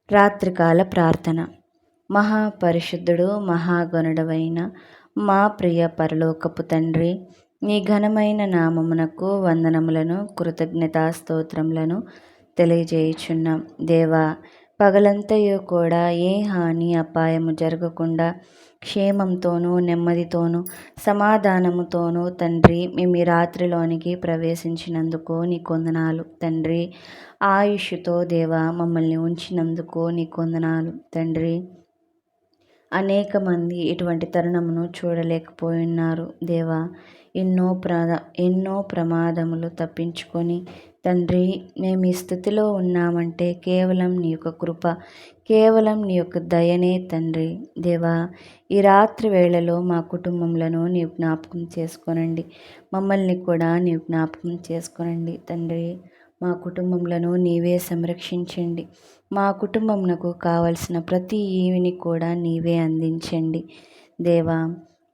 రాత్రికాల ప్రార్థన. మహాపరిశుద్ధుడు మహాగణుడవైన మా ప్రియ పరలోకపు తండ్రి, నీ ఘనమైన నామమునకు వందనములను కృతజ్ఞతాస్తోత్రములను తెలియజేయుచున్నాం. దేవా, పగలంతయు కూడా ఏ హాని అపాయము జరగకుండా క్షేమంతోనూ నెమ్మదితోనూ సమాధానముతోనూ తండ్రి మేము ఈ రాత్రిలోనికి ప్రవేశించినందుకు నీకు వందనాలు తండ్రి. ఆయుష్తో దేవా మమ్మల్ని ఉంచినందుకు నీకు వందనాలు తండ్రి. అనేక మంది ఇటువంటి తరుణమును చూడలేకపోయినారు దేవా. ఎన్నో ప్రమాదములు తప్పించుకొని తండ్రి మేము ఈ స్థితిలో ఉన్నామంటే కేవలం నీ యొక్క కృప, కేవలం నీ యొక్క దయనే తండ్రి. దేవా, ఈ రాత్రి వేళలో మా కుటుంబములను నీవు జ్ఞాపకం చేసుకోనండి, మమ్మల్ని కూడా నీవు జ్ఞాపకం చేసుకోనండి తండ్రి. మా కుటుంబములను నీవే సంరక్షించండి. మా కుటుంబమునకు కావలసిన ప్రతి ఈవిని కూడా నీవే అందించండి దేవా.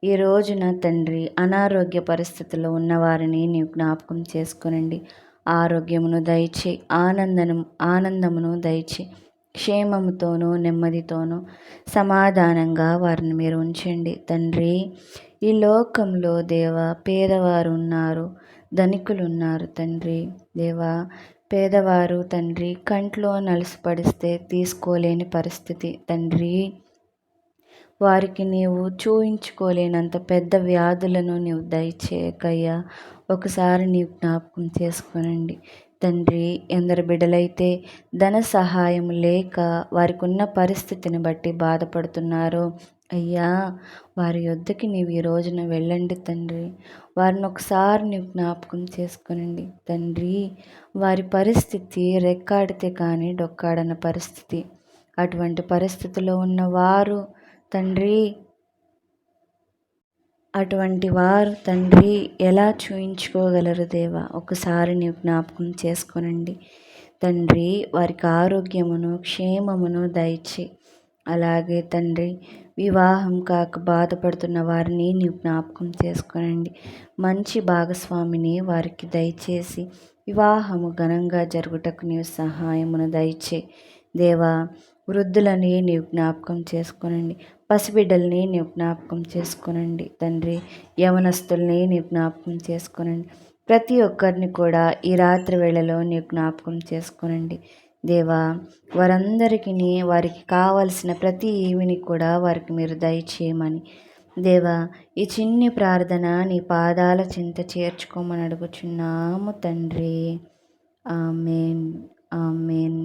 ఈ రోజున తండ్రి అనారోగ్య పరిస్థితుల్లో ఉన్నవారిని నీవు జ్ఞాపకం చేసుకునండి. ఆరోగ్యమును దయచే, ఆనందమును దయచే, క్షేమముతోనూ నెమ్మదితోనూ సమాధానంగా వారిని మీరు ఉంచండి తండ్రి. ఈ లోకంలో దేవా పేదవారు ఉన్నారు, ధనికులు ఉన్నారు తండ్రి. దేవా, పేదవారు తండ్రి కంట్లో నలుసుపడిస్తే తీసుకోలేని పరిస్థితి తండ్రి. వారికి నీవు చూయించుకోలేనంత పెద్ద వ్యాధులను నీవు దయచేయకయ్యా. ఒకసారి నీవు జ్ఞాపకం చేసుకోనండి తండ్రి. ఎందరు బిడ్డలైతే ధన సహాయం లేక వారికి ఉన్న పరిస్థితిని బట్టి బాధపడుతున్నారో అయ్యా, వారి యొద్దకి నీవు ఈ రోజున వెళ్ళండి తండ్రి. వారిని ఒకసారి నీవు జ్ఞాపకం చేసుకునండి తండ్రి. వారి పరిస్థితి రెక్కాడితే కానీ డొక్కాడన పరిస్థితి. అటువంటి పరిస్థితిలో ఉన్నవారు తండ్రి, ఎలా చూయించుకోగలరు దేవా? ఒకసారి నీవు జ్ఞాపకం చేసుకోనండి తండ్రి. వారికి ఆరోగ్యమును క్షేమమును దయచే. అలాగే తండ్రి, వివాహం కాక బాధపడుతున్న వారిని నీవు జ్ఞాపకం చేసుకోనండి. మంచి భాగస్వామిని వారికి దయచేసి వివాహము ఘనంగా జరుగుటకు నీవు సహాయమును దయచే దేవా. వృద్ధులని నీవు జ్ఞాపకం చేసుకోనండి. పసిబిడ్డల్ని నీవు జ్ఞాపకం చేసుకోనండి తండ్రి. యవనస్తుల్ని నీవు జ్ఞాపకం చేసుకోనండి. ప్రతి ఒక్కరిని కూడా ఈ రాత్రి వేళలో నీవు జ్ఞాపకం చేసుకోనండి దేవా. వారందరికీ వారికి కావలసిన ప్రతి ఈవిని కూడా వారికి మీరు దయచేయమని దేవా, ఈ చిన్ని ప్రార్థన నీ పాదాల చింత చేర్చుకోమని అడుగుచున్నాము తండ్రి. Amen, amen.